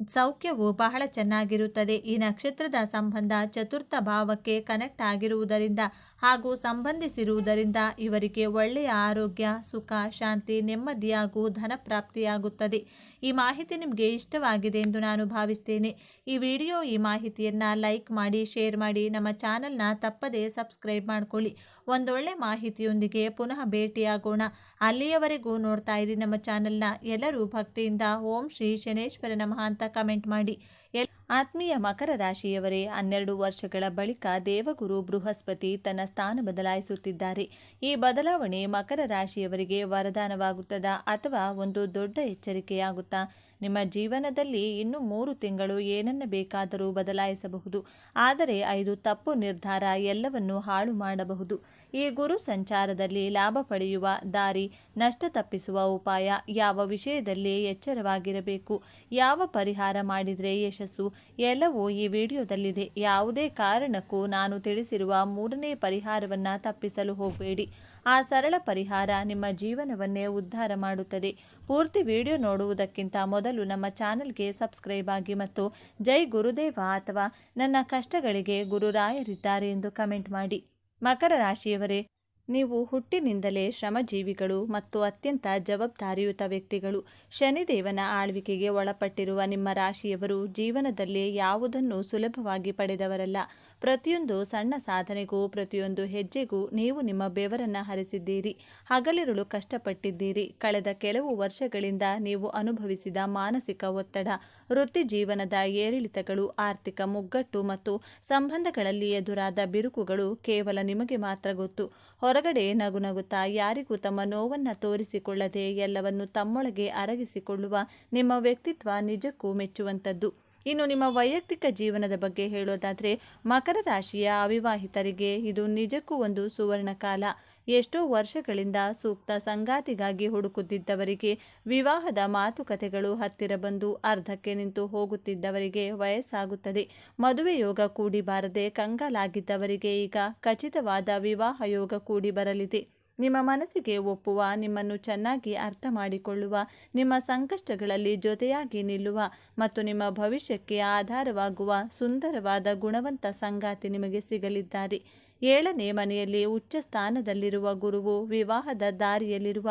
ಸೌಖ್ಯವು ಬಹಳ ಚೆನ್ನಾಗಿರುತ್ತದೆ. ಈ ನಕ್ಷತ್ರದ ಸಂಬಂಧ ಚತುರ್ಥ ಭಾವಕ್ಕೆ ಕನೆಕ್ಟ್ ಆಗಿರುವುದರಿಂದ ಹಾಗೂ ಸಂಬಂಧಿಸಿರುವುದರಿಂದ ಇವರಿಗೆ ಒಳ್ಳೆಯ ಆರೋಗ್ಯ, ಸುಖ, ಶಾಂತಿ, ನೆಮ್ಮದಿ ಹಾಗೂ ಧನ ಪ್ರಾಪ್ತಿಯಾಗುತ್ತದೆ. ಈ ಮಾಹಿತಿ ನಿಮಗೆ ಇಷ್ಟವಾಗಿದೆ ಎಂದು ನಾನು ಭಾವಿಸ್ತೇನೆ. ಈ ಮಾಹಿತಿಯನ್ನು ಲೈಕ್ ಮಾಡಿ, ಶೇರ್ ಮಾಡಿ, ನಮ್ಮ ಚಾನಲ್ನ ತಪ್ಪದೇ ಸಬ್ಸ್ಕ್ರೈಬ್ ಮಾಡ್ಕೊಳ್ಳಿ. ಒಂದೊಳ್ಳೆ ಮಾಹಿತಿಯೊಂದಿಗೆ ಪುನಃ ಭೇಟಿಯಾಗೋಣ. ಅಲ್ಲಿಯವರೆಗೂ ನೋಡ್ತಾ ಇರಿ ನಮ್ಮ ಚಾನಲ್ನ. ಎಲ್ಲರೂ ಭಕ್ತಿಯಿಂದ ಓಂ ಶ್ರೀ ಶನೇಶ್ವರ ನಮಃ ಅಂತ ಕಮೆಂಟ್ ಮಾಡಿ. ಆತ್ಮೀಯ ಮಕರ ರಾಶಿಯವರೇ, 12 ವರ್ಷಗಳ ಬಳಿಕ ದೇವಗುರು ಬೃಹಸ್ಪತಿ ತನ್ನ ಸ್ಥಾನ ಬದಲಾಯಿಸುತ್ತಿದ್ದಾರೆ. ಈ ಬದಲಾವಣೆ ಮಕರ ರಾಶಿಯವರಿಗೆ ವರದಾನವಾಗುತ್ತದಾ ಅಥವಾ ಒಂದು ದೊಡ್ಡ ಎಚ್ಚರಿಕೆಯಾಗುತ್ತಾ? ನಿಮ್ಮ ಜೀವನದಲ್ಲಿ ಇನ್ನು 3 ತಿಂಗಳು ಏನನ್ನ ಬೇಕಾದರೂ ಬದಲಾಯಿಸಬಹುದು. ಆದರೆ 5 ತಪ್ಪು ನಿರ್ಧಾರ ಎಲ್ಲವನ್ನೂ ಹಾಳು ಮಾಡಬಹುದು. ಈ ಗುರು ಸಂಚಾರದಲ್ಲಿ ಲಾಭ ಪಡೆಯುವ ದಾರಿ, ನಷ್ಟ ತಪ್ಪಿಸುವ ಉಪಾಯ, ಯಾವ ವಿಷಯದಲ್ಲಿ ಎಚ್ಚರವಾಗಿರಬೇಕು, ಯಾವ ಪರಿಹಾರ ಮಾಡಿದರೆ ಯಶಸ್ಸು, ಎಲ್ಲವೂ ಈ ವಿಡಿಯೋದಲ್ಲಿದೆ. ಯಾವುದೇ ಕಾರಣಕ್ಕೂ ನಾನು ತಿಳಿಸಿರುವ 3ನೇ ಪರಿಹಾರವನ್ನು ತಪ್ಪಿಸಲು ಹೋಗಬೇಡಿ. ಆ ಸರಳ ಪರಿಹಾರ ನಿಮ್ಮ ಜೀವನವನ್ನೇ ಉದ್ಧಾರ ಮಾಡುತ್ತದೆ. ಪೂರ್ತಿ ವಿಡಿಯೋ ನೋಡುವುದಕ್ಕಿಂತ ಮೊದಲು ನಮ್ಮ ಚಾನಲ್ಗೆ ಸಬ್ಸ್ಕ್ರೈಬ್ ಆಗಿ ಮತ್ತು ಜೈ ಗುರುದೇವ ಅಥವಾ ನನ್ನ ಕಷ್ಟಗಳಿಗೆ ಗುರುರಾಯರಿದ್ದಾರೆ ಎಂದು ಕಮೆಂಟ್ ಮಾಡಿ. ಮಕರ ರಾಶಿಯವರೇ, ನೀವು ಹುಟ್ಟಿನಿಂದಲೇ ಶ್ರಮಜೀವಿಗಳು ಮತ್ತು ಅತ್ಯಂತ ಜವಾಬ್ದಾರಿಯುತ ವ್ಯಕ್ತಿಗಳು. ಶನಿದೇವನ ಆಳ್ವಿಕೆಗೆ ಒಳಪಟ್ಟಿರುವ ನಿಮ್ಮ ರಾಶಿಯವರು ಜೀವನದಲ್ಲಿ ಯಾವುದನ್ನು ಸುಲಭವಾಗಿ ಪಡೆದವರಲ್ಲ. ಪ್ರತಿಯೊಂದು ಸಣ್ಣ ಸಾಧನೆಗೂ, ಪ್ರತಿಯೊಂದು ಹೆಜ್ಜೆಗೂ ನೀವು ನಿಮ್ಮ ಬೆವರನ್ನು ಹರಿಸಿದ್ದೀರಿ, ಹಗಲಿರುಳು ಕಷ್ಟಪಟ್ಟಿದ್ದೀರಿ. ಕಳೆದ ಕೆಲವು ವರ್ಷಗಳಿಂದ ನೀವು ಅನುಭವಿಸಿದ ಮಾನಸಿಕ ಒತ್ತಡ, ವೃತ್ತಿ ಜೀವನದ ಏರಿಳಿತಗಳು, ಆರ್ಥಿಕ ಮುಗ್ಗಟ್ಟು ಮತ್ತು ಸಂಬಂಧಗಳಲ್ಲಿ ಎದುರಾದ ಬಿರುಕುಗಳು ಕೇವಲ ನಿಮಗೆ ಮಾತ್ರ ಗೊತ್ತು. ಹೊರಗಡೆ ನಗುನಗುತ್ತಾ ಯಾರಿಗೂ ತಮ್ಮ ನೋವನ್ನು ತೋರಿಸಿಕೊಳ್ಳದೆ ಎಲ್ಲವನ್ನು ತಮ್ಮೊಳಗೆ ಅರಗಿಸಿಕೊಳ್ಳುವ ನಿಮ್ಮ ವ್ಯಕ್ತಿತ್ವ ನಿಜಕ್ಕೂ ಮೆಚ್ಚುವಂಥದ್ದು. ಇನ್ನು ನಿಮ್ಮ ವೈಯಕ್ತಿಕ ಜೀವನದ ಬಗ್ಗೆ ಹೇಳೋದಾದರೆ, ಮಕರ ರಾಶಿಯ ಅವಿವಾಹಿತರಿಗೆ ಇದು ನಿಜಕ್ಕೂ ಒಂದು ಸುವರ್ಣ ಕಾಲ. ಎಷ್ಟೋ ವರ್ಷಗಳಿಂದ ಸೂಕ್ತ ಸಂಗಾತಿಗಾಗಿ ಹುಡುಕುತ್ತಿದ್ದವರಿಗೆ ವಿವಾಹದ ಮಾತುಕತೆಗಳು ಹತ್ತಿರ ಬಂದು ಅರ್ಧಕ್ಕೆ ನಿಂತು ಹೋಗುತ್ತಿದ್ದವರಿಗೆ ವಯಸ್ಸಾಗುತ್ತದೆ. ಮದುವೆ ಯೋಗ ಕೂಡಿ ಬಾರದೆ ಕಂಗಾಲಾಗಿದ್ದವರಿಗೆ ಈಗ ಖಚಿತವಾದ ವಿವಾಹ ಯೋಗ ಕೂಡಿ ಬರಲಿದೆ. ನಿಮ್ಮ ಮನಸ್ಸಿಗೆ ಒಪ್ಪುವ, ನಿಮ್ಮನ್ನು ಚೆನ್ನಾಗಿ ಅರ್ಥ ಮಾಡಿಕೊಳ್ಳುವ, ನಿಮ್ಮ ಸಂಕಷ್ಟಗಳಲ್ಲಿ ಜೊತೆಯಾಗಿ ನಿಲ್ಲುವ ಮತ್ತು ನಿಮ್ಮ ಭವಿಷ್ಯಕ್ಕೆ ಆಧಾರವಾಗುವ ಸುಂದರವಾದ ಗುಣವಂತ ಸಂಗಾತಿ ನಿಮಗೆ ಸಿಗಲಿದ್ದಾರೆ. 7ನೇ ಮನೆಯಲ್ಲಿ ಉಚ್ಚ ಸ್ಥಾನದಲ್ಲಿರುವ ಗುರುವು ವಿವಾಹದ ದಾರಿಯಲ್ಲಿರುವ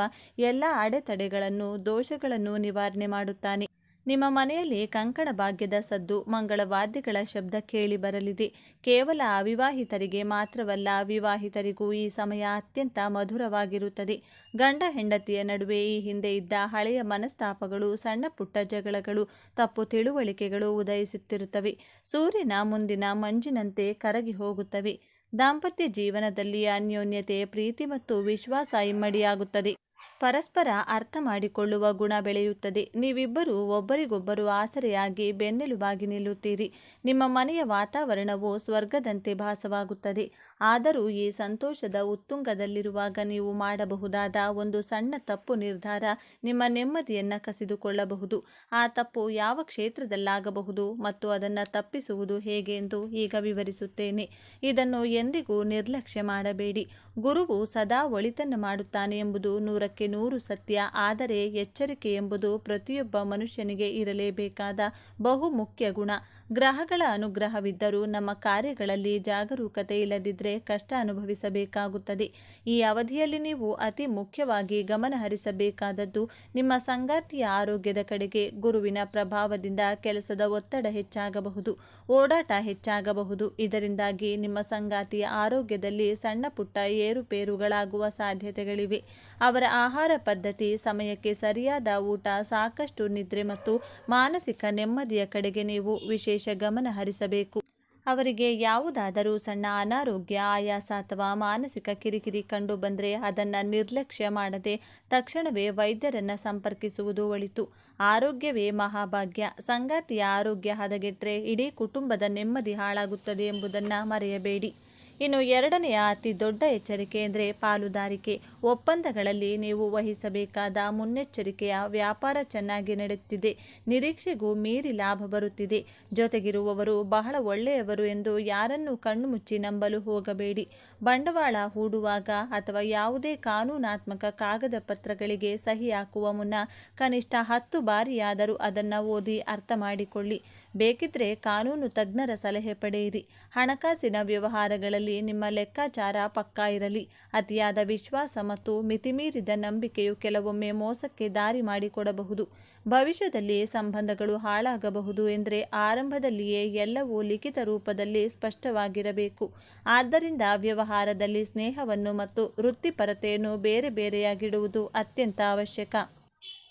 ಎಲ್ಲ ಅಡೆತಡೆಗಳನ್ನು, ದೋಷಗಳನ್ನು ನಿವಾರಣೆ ಮಾಡುತ್ತಾನೆ. ನಿಮ್ಮ ಮನೆಯಲ್ಲಿ ಕಂಕಣ ಭಾಗ್ಯದ ಸದ್ದು, ಮಂಗಳ ವಾದ್ಯಗಳ ಶಬ್ದ ಕೇಳಿ ಬರಲಿದೆ. ಕೇವಲ ಅವಿವಾಹಿತರಿಗೆ ಮಾತ್ರವಲ್ಲ, ವಿವಾಹಿತರಿಗೂ ಈ ಸಮಯ ಅತ್ಯಂತ ಮಧುರವಾಗಿರುತ್ತದೆ. ಗಂಡ ಹೆಂಡತಿಯ ನಡುವೆ ಈ ಹಿಂದೆ ಇದ್ದ ಹಳೆಯ ಮನಸ್ತಾಪಗಳು, ಸಣ್ಣ ಪುಟ್ಟ ಜಗಳಗಳು, ತಪ್ಪು ತಿಳುವಳಿಕೆಗಳು ಉದಯಿಸುತ್ತಿರುತ್ತವೆ. ಸೂರ್ಯನ ಮುಂದಿನ ಮಂಜಿನಂತೆ ಕರಗಿ ಹೋಗುತ್ತವೆ. ದಾಂಪತ್ಯ ಜೀವನದಲ್ಲಿ ಅನ್ಯೋನ್ಯತೆ, ಪ್ರೀತಿ ಮತ್ತು ವಿಶ್ವಾಸ ಇಮ್ಮಡಿಯಾಗುತ್ತದೆ. ಪರಸ್ಪರ ಅರ್ಥ ಮಾಡಿಕೊಳ್ಳುವ ಗುಣ ಬೆಳೆಯುತ್ತದೆ. ನೀವಿಬ್ಬರೂ ಒಬ್ಬರಿಗೊಬ್ಬರು ಆಸರೆಯಾಗಿ ಬೆನ್ನೆಲುಬಾಗಿ ನಿಲ್ಲುತ್ತೀರಿ. ನಿಮ್ಮ ಮನೆಯ ವಾತಾವರಣವು ಸ್ವರ್ಗದಂತೆ ಭಾಸವಾಗುತ್ತದೆ. ಆದರೂ ಈ ಸಂತೋಷದ ಉತ್ತುಂಗದಲ್ಲಿರುವಾಗ ನೀವು ಮಾಡಬಹುದಾದ ಒಂದು ಸಣ್ಣ ತಪ್ಪು ನಿರ್ಧಾರ ನಿಮ್ಮ ನೆಮ್ಮದಿಯನ್ನು ಕಸಿದುಕೊಳ್ಳಬಹುದು. ಆ ತಪ್ಪು ಯಾವ ಕ್ಷೇತ್ರದಲ್ಲಾಗಬಹುದು ಮತ್ತು ಅದನ್ನು ತಪ್ಪಿಸುವುದು ಹೇಗೆ ಎಂದು ಈಗ ವಿವರಿಸುತ್ತೇನೆ. ಇದನ್ನು ಎಂದಿಗೂ ನಿರ್ಲಕ್ಷ್ಯ ಮಾಡಬೇಡಿ. ಗುರುವು ಸದಾ ಒಳಿತನ್ನು ಮಾಡುತ್ತಾನೆ ಎಂಬುದು 100ಕ್ಕೆ 100 ಸತ್ಯ. ಆದರೆ ಎಚ್ಚರಿಕೆ ಎಂಬುದು ಪ್ರತಿಯೊಬ್ಬ ಮನುಷ್ಯನಿಗೆ ಇರಲೇಬೇಕಾದ ಬಹುಮುಖ್ಯ ಗುಣ. ಗ್ರಹಗಳ ಅನುಗ್ರಹವಿದ್ದರೂ ನಮ್ಮ ಕಾರ್ಯಗಳಲ್ಲಿ ಜಾಗರೂಕತೆ ಇಲ್ಲದಿದ್ದರೆ ಕಷ್ಟ ಅನುಭವಿಸಬೇಕಾಗುತ್ತದೆ. ಈ ಅವಧಿಯಲ್ಲಿ ನೀವು ಅತಿ ಮುಖ್ಯವಾಗಿ ಗಮನ ಹರಿಸಬೇಕಾದದ್ದು ನಿಮ್ಮ ಸಂಗಾತಿಯ ಆರೋಗ್ಯದ ಕಡೆಗೆ. ಗುರುವಿನ ಪ್ರಭಾವದಿಂದ ಕೆಲಸದ ಒತ್ತಡ ಹೆಚ್ಚಾಗಬಹುದು, ಓಡಾಟ ಹೆಚ್ಚಾಗಬಹುದು. ಇದರಿಂದಾಗಿ ನಿಮ್ಮ ಸಂಗಾತಿಯ ಆರೋಗ್ಯದಲ್ಲಿ ಸಣ್ಣ ಪುಟ್ಟ ಏರುಪೇರುಗಳಾಗುವ ಸಾಧ್ಯತೆಗಳಿವೆ. ಅವರ ಆಹಾರ ಪದ್ಧತಿ, ಸಮಯಕ್ಕೆ ಸರಿಯಾದ ಊಟ, ಸಾಕಷ್ಟು ನಿದ್ರೆ ಮತ್ತು ಮಾನಸಿಕ ನೆಮ್ಮದಿಯ ಕಡೆಗೆ ನೀವು ವಿಶೇಷ ಗಮನ ಹರಿಸಬೇಕು. ಅವರಿಗೆ ಯಾವುದಾದರೂ ಸಣ್ಣ ಅನಾರೋಗ್ಯ, ಆಯಾಸ ಅಥವಾ ಮಾನಸಿಕ ಕಿರಿಕಿರಿ ಕಂಡು ಬಂದರೆ ಅದನ್ನು ನಿರ್ಲಕ್ಷ್ಯ ಮಾಡದೆ ತಕ್ಷಣವೇ ವೈದ್ಯರನ್ನು ಸಂಪರ್ಕಿಸುವುದು ಒಳಿತು. ಆರೋಗ್ಯವೇ ಮಹಾಭಾಗ್ಯ. ಸಂಗಾತಿಯ ಆರೋಗ್ಯ ಹದಗೆಟ್ಟರೆ ಇಡೀ ಕುಟುಂಬದ ನೆಮ್ಮದಿ ಹಾಳಾಗುತ್ತದೆ ಎಂಬುದನ್ನು ಮರೆಯಬೇಡಿ. ಇನ್ನು ಎರಡನೆಯ ಅತಿ ದೊಡ್ಡ ಎಚ್ಚರಿಕೆ ಎಂದರೆ ಪಾಲುದಾರಿಕೆ. ಒಪ್ಪಂದಗಳಲ್ಲಿ ನೀವು ವಹಿಸಬೇಕಾದ ಮುನ್ನೆಚ್ಚರಿಕೆಯ ವ್ಯಾಪಾರ ಚೆನ್ನಾಗಿ ನಡೆಯುತ್ತಿದೆ, ನಿರೀಕ್ಷೆಗೂ ಮೀರಿ ಲಾಭ ಬರುತ್ತಿದೆ. ಜೊತೆಗಿರುವವರು ಬಹಳ ಒಳ್ಳೆಯವರು ಎಂದು ಯಾರನ್ನೂ ಕಣ್ಣುಮುಚ್ಚಿ ನಂಬಲು ಹೋಗಬೇಡಿ. ಬಂಡವಾಳ ಹೂಡುವಾಗ ಅಥವಾ ಯಾವುದೇ ಕಾನೂನಾತ್ಮಕ ಕಾಗದ ಪತ್ರಗಳಿಗೆ ಸಹಿ ಹಾಕುವ ಮುನ್ನ ಕನಿಷ್ಠ 10 ಬಾರಿಯಾದರೂ ಅದನ್ನು ಓದಿ ಅರ್ಥ ಮಾಡಿಕೊಳ್ಳಿ. ಬೇಕಿದ್ರೆ ಕಾನೂನು ತಜ್ಞರ ಸಲಹೆ ಪಡೆಯಿರಿ. ಹಣಕಾಸಿನ ವ್ಯವಹಾರಗಳಲ್ಲಿ ನಿಮ್ಮ ಲೆಕ್ಕಾಚಾರ ಪಕ್ಕಾ ಇರಲಿ. ಅತಿಯಾದ ವಿಶ್ವಾಸ ಮತ್ತು ಮಿತಿಮೀರಿದ ನಂಬಿಕೆಯು ಕೆಲವೊಮ್ಮೆ ಮೋಸಕ್ಕೆ ದಾರಿ ಮಾಡಿಕೊಡಬಹುದು. ಭವಿಷ್ಯದಲ್ಲಿ ಸಂಬಂಧಗಳು ಹಾಳಾಗಬಹುದು ಎಂದರೆ ಆರಂಭದಲ್ಲಿಯೇ ಎಲ್ಲವೂ ಲಿಖಿತ ರೂಪದಲ್ಲಿ ಸ್ಪಷ್ಟವಾಗಿರಬೇಕು. ಆದ್ದರಿಂದ ವ್ಯವಹಾರದಲ್ಲಿ ಸ್ನೇಹವನ್ನು ಮತ್ತು ವೃತ್ತಿಪರತೆಯನ್ನು ಬೇರೆ ಬೇರೆಯಾಗಿಡುವುದು ಅತ್ಯಂತ ಅವಶ್ಯಕ.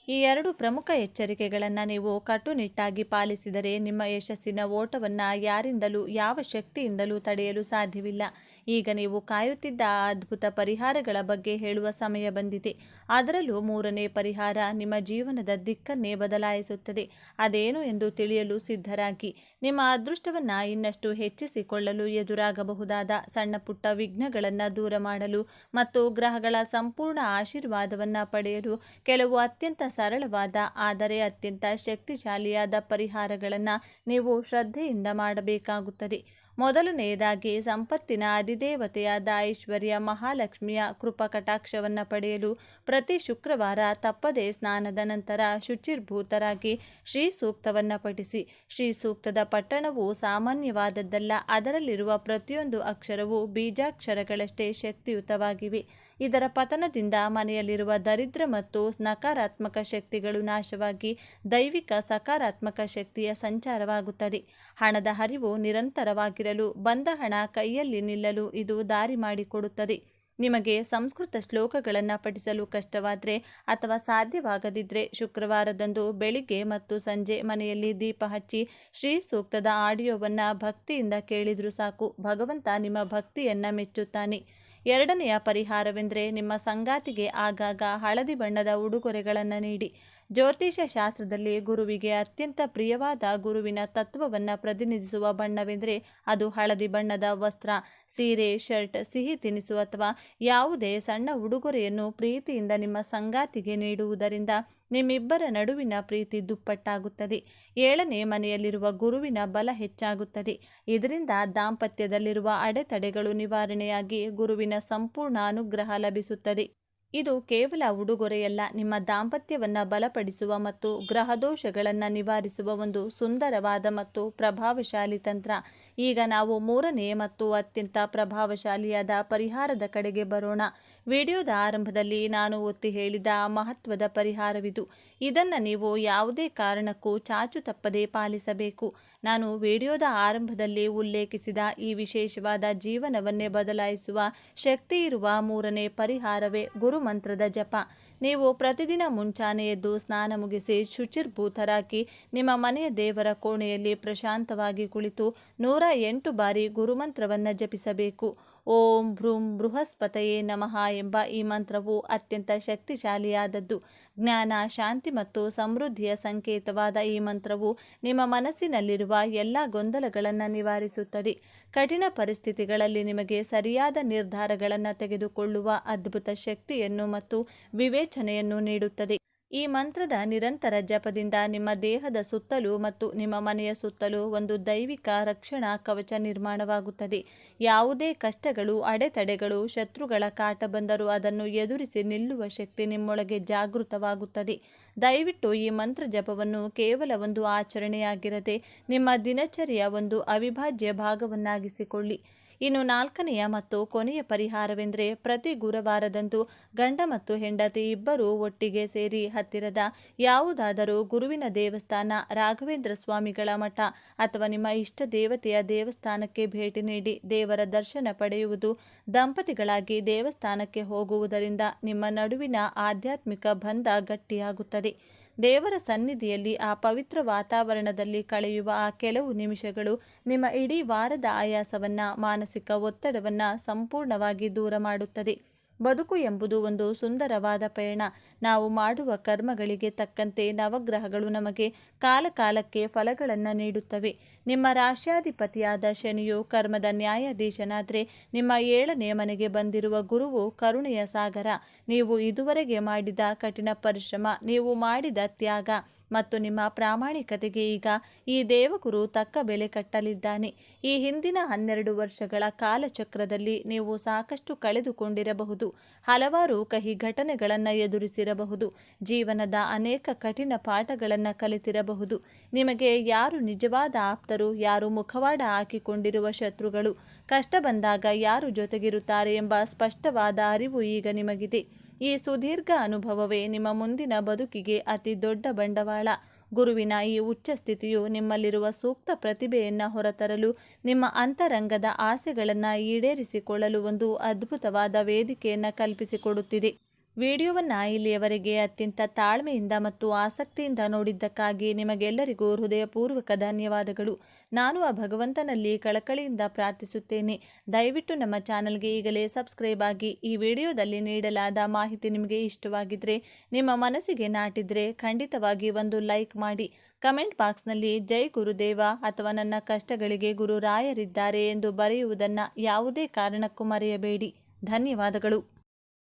ಈ 2 ಪ್ರಮುಖ ಎಚ್ಚರಿಕೆಗಳನ್ನು ನೀವು ಕಟ್ಟುನಿಟ್ಟಾಗಿ ಪಾಲಿಸಿದರೆ ನಿಮ್ಮ ಯಶಸ್ಸಿನ ಓಟವನ್ನು ಯಾರಿಂದಲೂ, ಯಾವ ಶಕ್ತಿಯಿಂದಲೂ ತಡೆಯಲು ಸಾಧ್ಯವಿಲ್ಲ. ಈಗ ನೀವು ಕಾಯುತ್ತಿದ್ದ ಆ ಅದ್ಭುತ ಪರಿಹಾರಗಳ ಬಗ್ಗೆ ಹೇಳುವ ಸಮಯ ಬಂದಿದೆ. ಅದರಲ್ಲೂ 3ನೇ ಪರಿಹಾರ ನಿಮ್ಮ ಜೀವನದ ದಿಕ್ಕನ್ನೇ ಬದಲಾಯಿಸುತ್ತದೆ. ಅದೇನು ಎಂದು ತಿಳಿಯಲು ಸಿದ್ಧರಾಗಿ. ನಿಮ್ಮ ಅದೃಷ್ಟವನ್ನು ಇನ್ನಷ್ಟು ಹೆಚ್ಚಿಸಿಕೊಳ್ಳಲು ಎದುರಾಗಬಹುದಾದ ಸಣ್ಣ ಪುಟ್ಟ ವಿಘ್ನಗಳನ್ನು ದೂರ ಮಾಡಲು ಮತ್ತು ಗ್ರಹಗಳ ಸಂಪೂರ್ಣ ಆಶೀರ್ವಾದವನ್ನು ಪಡೆಯಲು ಕೆಲವು ಅತ್ಯಂತ ಸರಳವಾದ ಆದರೆ ಅತ್ಯಂತ ಶಕ್ತಿಶಾಲಿಯಾದ ಪರಿಹಾರಗಳನ್ನು ನೀವು ಶ್ರದ್ಧೆಯಿಂದ ಮಾಡಬೇಕಾಗುತ್ತದೆ. ಮೊದಲನೆಯದಾಗಿ, ಸಂಪತ್ತಿನ ಅಧಿದೇವತೆಯಾದ ಐಶ್ವರ್ಯ ಮಹಾಲಕ್ಷ್ಮಿಯ ಕೃಪಾ ಕಟಾಕ್ಷವನ್ನು ಪಡೆಯಲು ಪ್ರತಿ ಶುಕ್ರವಾರ ತಪ್ಪದೇ ಸ್ನಾನದ ನಂತರ ಶುಚಿರ್ಭೂತರಾಗಿ ಶ್ರೀ ಸೂಕ್ತವನ್ನು ಪಠಿಸಿ. ಶ್ರೀ ಸೂಕ್ತದ ಪಠಣವು ಸಾಮಾನ್ಯವಾದದ್ದಲ್ಲ. ಅದರಲ್ಲಿರುವ ಪ್ರತಿಯೊಂದು ಅಕ್ಷರವೂ ಬೀಜಾಕ್ಷರಗಳಷ್ಟೇ ಶಕ್ತಿಯುತವಾಗಿವೆ. ಇದರ ಪತನದಿಂದ ಮನೆಯಲ್ಲಿರುವ ದರಿದ್ರ ಮತ್ತು ನಕಾರಾತ್ಮಕ ಶಕ್ತಿಗಳು ನಾಶವಾಗಿ ದೈವಿಕ ಸಕಾರಾತ್ಮಕ ಶಕ್ತಿಯ ಸಂಚಾರವಾಗುತ್ತದೆ. ಹಣದ ಹರಿವು ನಿರಂತರವಾಗಿರಲು, ಬಂದ ಹಣ ಕೈಯಲ್ಲಿ ನಿಲ್ಲಲು ಇದು ದಾರಿ ಮಾಡಿಕೊಡುತ್ತದೆ. ನಿಮಗೆ ಸಂಸ್ಕೃತ ಶ್ಲೋಕಗಳನ್ನು ಪಠಿಸಲು ಕಷ್ಟವಾದರೆ ಅಥವಾ ಸಾಧ್ಯವಾಗದಿದ್ದರೆ ಶುಕ್ರವಾರದಂದು ಬೆಳಿಗ್ಗೆ ಮತ್ತು ಸಂಜೆ ಮನೆಯಲ್ಲಿ ದೀಪ ಹಚ್ಚಿ ಶ್ರೀ ಸೂಕ್ತದ ಆಡಿಯೋವನ್ನು ಭಕ್ತಿಯಿಂದ ಕೇಳಿದರೂ ಸಾಕು. ಭಗವಂತ ನಿಮ್ಮ ಭಕ್ತಿಯನ್ನು ಮೆಚ್ಚುತ್ತಾನೆ. ಎರಡನೆಯ ಪರಿಹಾರವೆಂದರೆ ನಿಮ್ಮ ಸಂಗಾತಿಗೆ ಆಗಾಗ ಹಳದಿ ಬಣ್ಣದ ಉಡುಗೊರೆಗಳನ್ನು ನೀಡಿ. ಜ್ಯೋತಿಷ್ಯ ಶಾಸ್ತ್ರದಲ್ಲಿ ಗುರುವಿಗೆ ಅತ್ಯಂತ ಪ್ರಿಯವಾದ ಗುರುವಿನ ತತ್ವವನ್ನು ಪ್ರತಿನಿಧಿಸುವ ಬಣ್ಣವೆಂದರೆ ಅದು ಹಳದಿ ಬಣ್ಣದ ವಸ್ತ್ರ, ಸೀರೆ, ಶರ್ಟ್, ಸಿಹಿ ತಿನಿಸು ಅಥವಾ ಯಾವುದೇ ಸಣ್ಣ ಉಡುಗೊರೆಯನ್ನು ಪ್ರೀತಿಯಿಂದ ನಿಮ್ಮ ಸಂಗಾತಿಗೆ ನೀಡುವುದರಿಂದ ನಿಮ್ಮಿಬ್ಬರ ನಡುವಿನ ಪ್ರೀತಿ ದುಪ್ಪಟ್ಟಾಗುತ್ತದೆ. 7ನೇ ಮನೆಯಲ್ಲಿರುವ ಗುರುವಿನ ಬಲ ಹೆಚ್ಚಾಗುತ್ತದೆ. ಇದರಿಂದ ದಾಂಪತ್ಯದಲ್ಲಿರುವ ಅಡೆತಡೆಗಳು ನಿವಾರಣೆಯಾಗಿ ಗುರುವಿನ ಸಂಪೂರ್ಣ ಅನುಗ್ರಹ ಲಭಿಸುತ್ತದೆ. ಇದು ಕೇವಲ ಉಡುಗೊರೆಯಲ್ಲ, ನಿಮ್ಮ ದಾಂಪತ್ಯವನ್ನು ಬಲಪಡಿಸುವ ಮತ್ತು ಗ್ರಹದೋಷಗಳನ್ನು ನಿವಾರಿಸುವ ಒಂದು ಸುಂದರವಾದ ಮತ್ತು ಪ್ರಭಾವಶಾಲಿ ತಂತ್ರ. ಈಗ ನಾವು ಮೂರನೇ ಮತ್ತು ಅತ್ಯಂತ ಪ್ರಭಾವಶಾಲಿಯಾದ ಪರಿಹಾರದ ಕಡೆಗೆ ಬರೋಣ. ವಿಡಿಯೋದ ಆರಂಭದಲ್ಲಿ ನಾನು ಒತ್ತಿ ಹೇಳಿದ ಮಹತ್ವದ ಪರಿಹಾರವಿದು. ಇದನ್ನು ನೀವು ಯಾವುದೇ ಕಾರಣಕ್ಕೂ ಚಾಚು ತಪ್ಪದೆ ಪಾಲಿಸಬೇಕು. ನಾನು ವಿಡಿಯೋದ ಆರಂಭದಲ್ಲಿ ಉಲ್ಲೇಖಿಸಿದ ಈ ವಿಶೇಷವಾದ ಜೀವನವನ್ನೇ ಬದಲಾಯಿಸುವ ಶಕ್ತಿಯಿರುವ ಮೂರನೇ ಪರಿಹಾರವೇ ಗುರುಮಂತ್ರದ ಜಪ. ನೀವು ಪ್ರತಿದಿನ ಮುಂಚಾನೆ ಎದ್ದು ಸ್ನಾನ ಮುಗಿಸಿ ಶುಚಿರ್ಭೂತರಾಗಿ ನಿಮ್ಮ ಮನೆಯ ದೇವರ ಕೋಣೆಯಲ್ಲಿ ಪ್ರಶಾಂತವಾಗಿ ಕುಳಿತು 108 ಬಾರಿ ಗುರುಮಂತ್ರವನ್ನು ಜಪಿಸಬೇಕು. ಓಂ ಭ್ರೂಂ ಬೃಹಸ್ಪತಯೇ ನಮಃ ಎಂಬ ಈ ಮಂತ್ರವು ಅತ್ಯಂತ ಶಕ್ತಿಶಾಲಿಯಾದದ್ದು. ಜ್ಞಾನ, ಶಾಂತಿ ಮತ್ತು ಸಮೃದ್ಧಿಯ ಸಂಕೇತವಾದ ಈ ಮಂತ್ರವು ನಿಮ್ಮ ಮನಸ್ಸಿನಲ್ಲಿರುವ ಎಲ್ಲ ಗೊಂದಲಗಳನ್ನು ನಿವಾರಿಸುತ್ತದೆ. ಕಠಿಣ ಪರಿಸ್ಥಿತಿಗಳಲ್ಲಿ ನಿಮಗೆ ಸರಿಯಾದ ನಿರ್ಧಾರಗಳನ್ನು ತೆಗೆದುಕೊಳ್ಳುವ ಅದ್ಭುತ ಶಕ್ತಿಯನ್ನು ಮತ್ತು ವಿವೇಚನೆಯನ್ನು ನೀಡುತ್ತದೆ. ಈ ಮಂತ್ರದ ನಿರಂತರ ಜಪದಿಂದ ನಿಮ್ಮ ದೇಹದ ಸುತ್ತಲೂ ಮತ್ತು ನಿಮ್ಮ ಮನೆಯ ಸುತ್ತಲೂ ಒಂದು ದೈವಿಕ ರಕ್ಷಣಾ ಕವಚ ನಿರ್ಮಾಣವಾಗುತ್ತದೆ. ಯಾವುದೇ ಕಷ್ಟಗಳು, ಅಡೆತಡೆಗಳು, ಶತ್ರುಗಳ ಕಾಟ ಬಂದರೂ ಅದನ್ನು ಎದುರಿಸಿ ನಿಲ್ಲುವ ಶಕ್ತಿ ನಿಮ್ಮೊಳಗೆ ಜಾಗೃತವಾಗುತ್ತದೆ. ದಯವಿಟ್ಟು ಈ ಮಂತ್ರ ಜಪವನ್ನು ಕೇವಲ ಒಂದು ಆಚರಣೆಯಾಗಿರದೆ ನಿಮ್ಮ ದಿನಚರಿಯ ಒಂದು ಅವಿಭಾಜ್ಯ ಭಾಗವನ್ನಾಗಿಸಿಕೊಳ್ಳಿ. ಇನ್ನು 4ನೆಯ ಮತ್ತು ಕೊನೆಯ ಪರಿಹಾರವೆಂದರೆ ಪ್ರತಿ ಗುರುವಾರದಂದು ಗಂಡ ಮತ್ತು ಹೆಂಡತಿ ಇಬ್ಬರೂ ಒಟ್ಟಿಗೆ ಸೇರಿ ಹತ್ತಿರದ ಯಾವುದಾದರೂ ಗುರುವಿನ ದೇವಸ್ಥಾನ, ರಾಘವೇಂದ್ರ ಸ್ವಾಮಿಗಳ ಮಠ ಅಥವಾ ನಿಮ್ಮ ಇಷ್ಟ ದೇವತೆಯ ದೇವಸ್ಥಾನಕ್ಕೆ ಭೇಟಿ ನೀಡಿ ದೇವರ ದರ್ಶನ ಪಡೆಯುವುದು. ದಂಪತಿಗಳಾಗಿ ದೇವಸ್ಥಾನಕ್ಕೆ ಹೋಗುವುದರಿಂದ ನಿಮ್ಮ ನಡುವಿನ ಆಧ್ಯಾತ್ಮಿಕ ಬಂಧ ಗಟ್ಟಿಯಾಗುತ್ತದೆ. ದೇವರ ಸನ್ನಿಧಿಯಲ್ಲಿ ಆ ಪವಿತ್ರ ವಾತಾವರಣದಲ್ಲಿ ಕಳೆಯುವ ಆ ಕೆಲವು ನಿಮಿಷಗಳು ನಿಮ್ಮ ಇಡೀ ವಾರದ ಆಯಾಸವನ್ನು, ಮಾನಸಿಕ ಒತ್ತಡವನ್ನು ಸಂಪೂರ್ಣವಾಗಿ ದೂರ ಮಾಡುತ್ತದೆ. ಬದುಕು ಎಂಬುದು ಒಂದು ಸುಂದರವಾದ ಪಯಣ. ನಾವು ಮಾಡುವ ಕರ್ಮಗಳಿಗೆ ತಕ್ಕಂತೆ ನವಗ್ರಹಗಳು ನಮಗೆ ಕಾಲಕಾಲಕ್ಕೆ ಫಲಗಳನ್ನು ನೀಡುತ್ತವೆ. ನಿಮ್ಮ ರಾಶ್ಯಾಧಿಪತಿಯಾದ ಶನಿಯು ಕರ್ಮದ ನ್ಯಾಯಾಧೀಶನಾದರೆ ನಿಮ್ಮ 7ನೇ ಮನೆಗೆ ಬಂದಿರುವ ಗುರುವು ಕರುಣೆಯ ಸಾಗರ. ನೀವು ಇದುವರೆಗೆ ಮಾಡಿದ ಕಠಿಣ ಪರಿಶ್ರಮ, ನೀವು ಮಾಡಿದ ತ್ಯಾಗ ಮತ್ತು ನಿಮ್ಮ ಪ್ರಾಮಾಣಿಕತೆಗೆ ಈಗ ಈ ದೇವಗುರು ತಕ್ಕ ಬೆಲೆ ಕಟ್ಟಲಿದ್ದಾನೆ. ಈ ಹಿಂದಿನ 12 ವರ್ಷಗಳ ಕಾಲಚಕ್ರದಲ್ಲಿ ನೀವು ಸಾಕಷ್ಟು ಕಳೆದುಕೊಂಡಿರಬಹುದು, ಹಲವಾರು ಕಹಿ ಘಟನೆಗಳನ್ನು ಎದುರಿಸಿರಬಹುದು, ಜೀವನದ ಅನೇಕ ಕಠಿಣ ಪಾಠಗಳನ್ನು ಕಲಿತಿರಬಹುದು. ನಿಮಗೆ ಯಾರು ನಿಜವಾದ ಆಪ್ತರು, ಯಾರು ಮುಖವಾಡ ಹಾಕಿಕೊಂಡಿರುವ ಶತ್ರುಗಳು, ಕಷ್ಟ ಬಂದಾಗ ಯಾರು ಜೊತೆಗಿರುತ್ತಾರೆ ಎಂಬ ಸ್ಪಷ್ಟವಾದ ಅರಿವು ಈಗ ನಿಮಗಿದೆ. ಈ ಸುದೀರ್ಘ ಅನುಭವವೇ ನಿಮ್ಮ ಮುಂದಿನ ಬದುಕಿಗೆ ಅತಿ ದೊಡ್ಡ ಬಂಡವಾಳ. ಗುರುವಿನ ಈ ಉಚ್ಚ ಸ್ಥಿತಿಯು ನಿಮ್ಮಲ್ಲಿರುವ ಸೂಕ್ತ ಪ್ರತಿಭೆಯನ್ನು ಹೊರತರಲು, ನಿಮ್ಮ ಅಂತರಂಗದ ಆಸೆಗಳನ್ನು ಈಡೇರಿಸಿಕೊಳ್ಳಲು ಒಂದು ಅದ್ಭುತವಾದ ವೇದಿಕೆಯನ್ನು ಕಲ್ಪಿಸಿಕೊಡುತ್ತಿದೆ. ವಿಡಿಯೋವನ್ನು ಇಲ್ಲಿಯವರೆಗೆ ಅತ್ಯಂತ ತಾಳ್ಮೆಯಿಂದ ಮತ್ತು ಆಸಕ್ತಿಯಿಂದ ನೋಡಿದ್ದಕ್ಕಾಗಿ ನಿಮಗೆಲ್ಲರಿಗೂ ಹೃದಯಪೂರ್ವಕ ಧನ್ಯವಾದಗಳು. ನಾನು ಆ ಭಗವಂತನಲ್ಲಿ ಕಳಕಳಿಯಿಂದ ಪ್ರಾರ್ಥಿಸುತ್ತೇನೆ. ದಯವಿಟ್ಟು ನಮ್ಮ ಚಾನಲ್ಗೆ ಈಗಲೇ ಸಬ್ಸ್ಕ್ರೈಬ್ ಆಗಿ. ಈ ವಿಡಿಯೋದಲ್ಲಿ ನೀಡಲಾದ ಮಾಹಿತಿ ನಿಮಗೆ ಇಷ್ಟವಾಗಿದ್ದರೆ, ನಿಮ್ಮ ಮನಸ್ಸಿಗೆ ನಾಟಿದರೆ ಖಂಡಿತವಾಗಿ ಒಂದು ಲೈಕ್ ಮಾಡಿ. ಕಮೆಂಟ್ ಬಾಕ್ಸ್ನಲ್ಲಿ ಜೈ ಗುರುದೇವ ಅಥವಾ ನನ್ನ ಕಷ್ಟಗಳಿಗೆ ಗುರು ರಾಯರಿದ್ದಾರೆ ಎಂದು ಬರೆಯುವುದನ್ನು ಯಾವುದೇ ಕಾರಣಕ್ಕೂ ಮರೆಯಬೇಡಿ. ಧನ್ಯವಾದಗಳು.